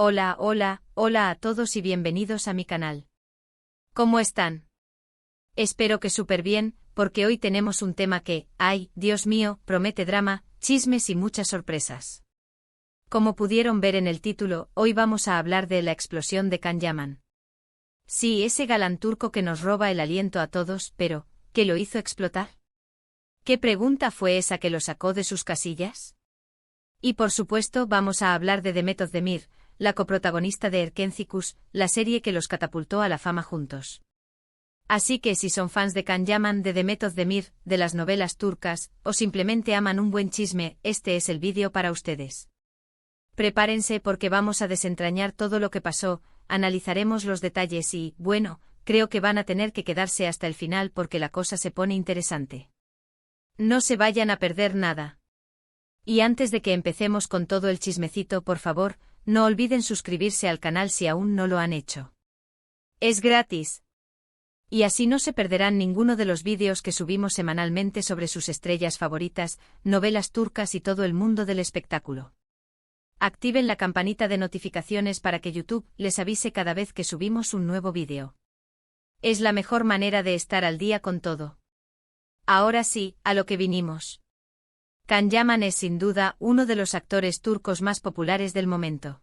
Hola, hola, hola a todos y bienvenidos a mi canal. ¿Cómo están? Espero que súper bien, porque hoy tenemos un tema que, ay, Dios mío, promete drama, chismes y muchas sorpresas. Como pudieron ver en el título, hoy vamos a hablar de la explosión de Can Yaman. Sí, ese galán turco que nos roba el aliento a todos, pero, ¿qué lo hizo explotar? ¿Qué pregunta fue esa que lo sacó de sus casillas? Y por supuesto vamos a hablar de Demet Özdemir, la coprotagonista de Erkenci, la serie que los catapultó a la fama juntos. Así que si son fans de Can Yaman, de Demet Özdemir, de las novelas turcas, o simplemente aman un buen chisme, este es el vídeo para ustedes. Prepárense porque vamos a desentrañar todo lo que pasó, analizaremos los detalles y, bueno, creo que van a tener que quedarse hasta el final porque la cosa se pone interesante. No se vayan a perder nada. Y antes de que empecemos con todo el chismecito, por favor, no olviden suscribirse al canal si aún no lo han hecho. Es gratis. Y así no se perderán ninguno de los vídeos que subimos semanalmente sobre sus estrellas favoritas, novelas turcas y todo el mundo del espectáculo. Activen la campanita de notificaciones para que YouTube les avise cada vez que subimos un nuevo vídeo. Es la mejor manera de estar al día con todo. Ahora sí, a lo que vinimos. Can Yaman es sin duda uno de los actores turcos más populares del momento.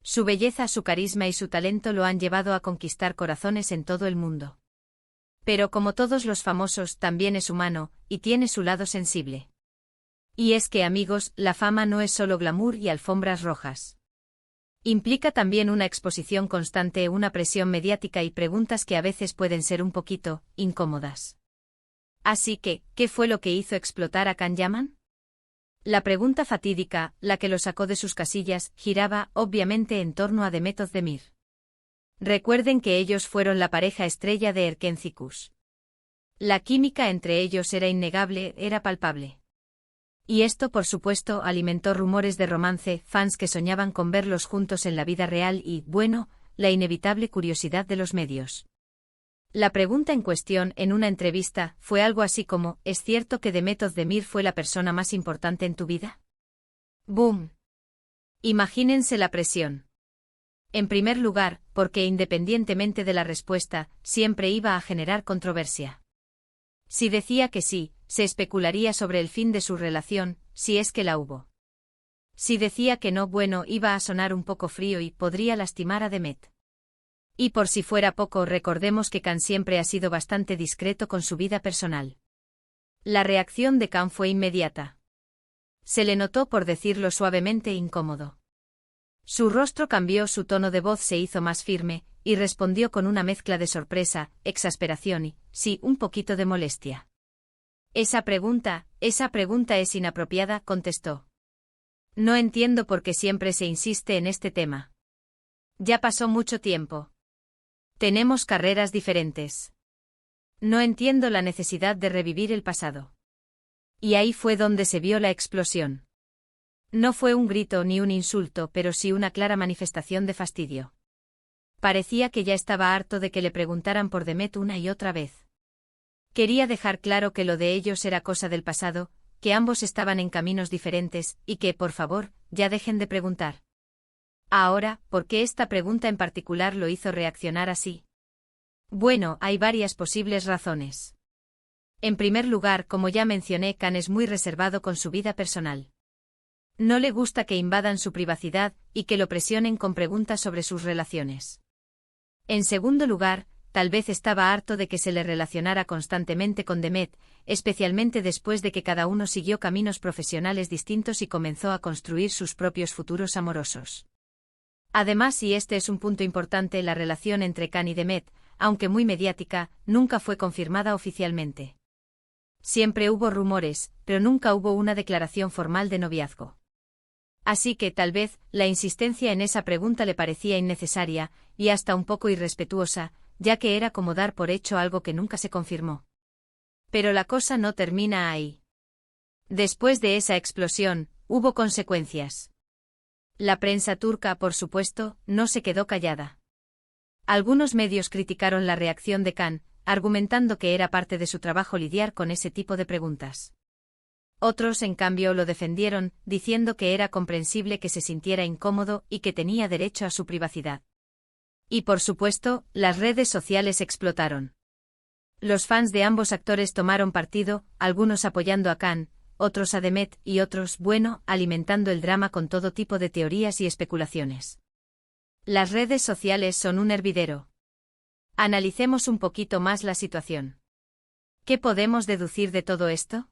Su belleza, su carisma y su talento lo han llevado a conquistar corazones en todo el mundo. Pero como todos los famosos, también es humano, y tiene su lado sensible. Y es que, amigos, la fama no es solo glamour y alfombras rojas. Implica también una exposición constante, una presión mediática y preguntas que a veces pueden ser un poquito incómodas. Así que, ¿qué fue lo que hizo explotar a Can Yaman? La pregunta fatídica, la que lo sacó de sus casillas, giraba, obviamente, en torno a Demet Özdemir. Recuerden que ellos fueron la pareja estrella de Erkenci. La química entre ellos era innegable, era palpable. Y esto, por supuesto, alimentó rumores de romance, fans que soñaban con verlos juntos en la vida real y, bueno, la inevitable curiosidad de los medios. La pregunta en cuestión, en una entrevista, fue algo así como, ¿es cierto que Demet Özdemir fue la persona más importante en tu vida? ¡Boom! Imagínense la presión. En primer lugar, porque independientemente de la respuesta, siempre iba a generar controversia. Si decía que sí, se especularía sobre el fin de su relación, si es que la hubo. Si decía que no, bueno, iba a sonar un poco frío y podría lastimar a Demet. Y por si fuera poco, recordemos que Can siempre ha sido bastante discreto con su vida personal. La reacción de Can fue inmediata. Se le notó, por decirlo suavemente, incómodo. Su rostro cambió, su tono de voz se hizo más firme, y respondió con una mezcla de sorpresa, exasperación y, sí, un poquito de molestia. Esa pregunta es inapropiada, contestó. No entiendo por qué siempre se insiste en este tema. Ya pasó mucho tiempo. Tenemos carreras diferentes. No entiendo la necesidad de revivir el pasado. Y ahí fue donde se vio la explosión. No fue un grito ni un insulto, pero sí una clara manifestación de fastidio. Parecía que ya estaba harto de que le preguntaran por Demet una y otra vez. Quería dejar claro que lo de ellos era cosa del pasado, que ambos estaban en caminos diferentes, y que, por favor, ya dejen de preguntar. Ahora, ¿por qué esta pregunta en particular lo hizo reaccionar así? Bueno, hay varias posibles razones. En primer lugar, como ya mencioné, Can es muy reservado con su vida personal. No le gusta que invadan su privacidad y que lo presionen con preguntas sobre sus relaciones. En segundo lugar, tal vez estaba harto de que se le relacionara constantemente con Demet, especialmente después de que cada uno siguió caminos profesionales distintos y comenzó a construir sus propios futuros amorosos. Además, y este es un punto importante, la relación entre Can y Demet, aunque muy mediática, nunca fue confirmada oficialmente. Siempre hubo rumores, pero nunca hubo una declaración formal de noviazgo. Así que, tal vez, la insistencia en esa pregunta le parecía innecesaria, y hasta un poco irrespetuosa, ya que era como dar por hecho algo que nunca se confirmó. Pero la cosa no termina ahí. Después de esa explosión, hubo consecuencias. La prensa turca, por supuesto, no se quedó callada. Algunos medios criticaron la reacción de Can, argumentando que era parte de su trabajo lidiar con ese tipo de preguntas. Otros, en cambio, lo defendieron, diciendo que era comprensible que se sintiera incómodo y que tenía derecho a su privacidad. Y por supuesto, las redes sociales explotaron. Los fans de ambos actores tomaron partido, algunos apoyando a Khan, otros a Demet y otros, bueno, alimentando el drama con todo tipo de teorías y especulaciones. Las redes sociales son un hervidero. Analicemos un poquito más la situación. ¿Qué podemos deducir de todo esto?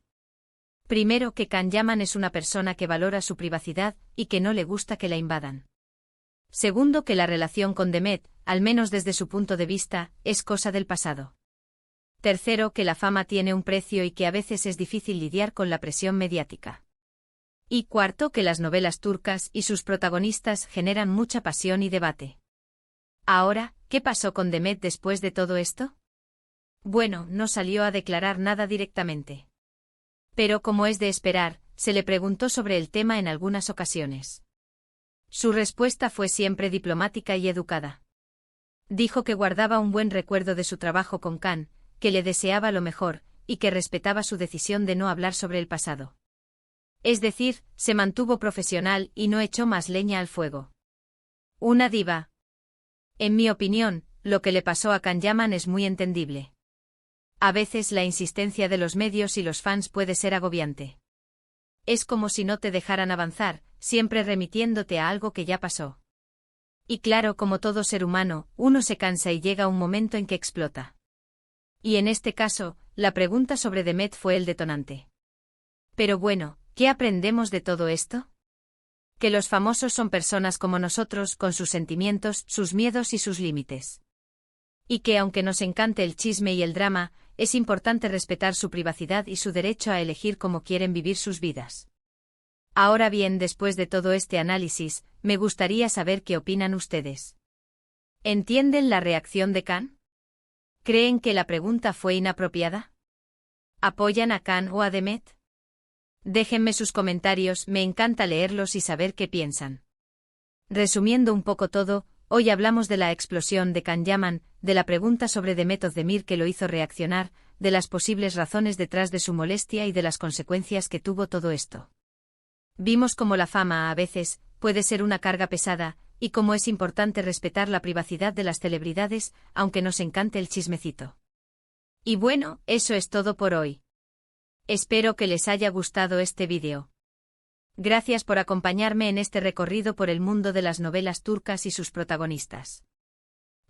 Primero, que Khan Yaman es una persona que valora su privacidad y que no le gusta que la invadan. Segundo, que la relación con Demet, al menos desde su punto de vista, es cosa del pasado. Tercero, que la fama tiene un precio y que a veces es difícil lidiar con la presión mediática. Y cuarto, que las novelas turcas y sus protagonistas generan mucha pasión y debate. Ahora, ¿qué pasó con Demet después de todo esto? Bueno, no salió a declarar nada directamente. Pero como es de esperar, se le preguntó sobre el tema en algunas ocasiones. Su respuesta fue siempre diplomática y educada. Dijo que guardaba un buen recuerdo de su trabajo con Khan, que le deseaba lo mejor, y que respetaba su decisión de no hablar sobre el pasado. Es decir, se mantuvo profesional y no echó más leña al fuego. Una diva. En mi opinión, lo que le pasó a Khan Yaman es muy entendible. A veces la insistencia de los medios y los fans puede ser agobiante. Es como si no te dejaran avanzar, siempre remitiéndote a algo que ya pasó. Y claro, como todo ser humano, uno se cansa y llega un momento en que explota. Y en este caso, la pregunta sobre Demet fue el detonante. Pero bueno, ¿qué aprendemos de todo esto? Que los famosos son personas como nosotros, con sus sentimientos, sus miedos y sus límites. Y que aunque nos encante el chisme y el drama, es importante respetar su privacidad y su derecho a elegir cómo quieren vivir sus vidas. Ahora bien, después de todo este análisis, me gustaría saber qué opinan ustedes. ¿Entienden la reacción de Khan? ¿Creen que la pregunta fue inapropiada? ¿Apoyan a Khan o a Demet? Déjenme sus comentarios, me encanta leerlos y saber qué piensan. Resumiendo un poco todo, hoy hablamos de la explosión de Khan Yaman, de la pregunta sobre Demet Özdemir que lo hizo reaccionar, de las posibles razones detrás de su molestia y de las consecuencias que tuvo todo esto. Vimos cómo la fama a veces puede ser una carga pesada, y cómo es importante respetar la privacidad de las celebridades, aunque nos encante el chismecito. Y bueno, eso es todo por hoy. Espero que les haya gustado este vídeo. Gracias por acompañarme en este recorrido por el mundo de las novelas turcas y sus protagonistas.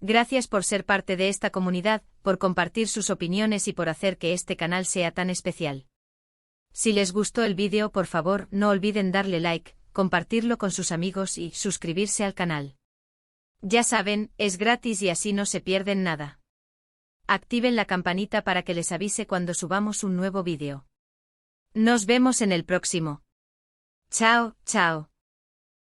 Gracias por ser parte de esta comunidad, por compartir sus opiniones y por hacer que este canal sea tan especial. Si les gustó el vídeo, por favor, no olviden darle like, compartirlo con sus amigos y suscribirse al canal. Ya saben, es gratis y así no se pierden nada. Activen la campanita para que les avise cuando subamos un nuevo vídeo. Nos vemos en el próximo. Chao, chao.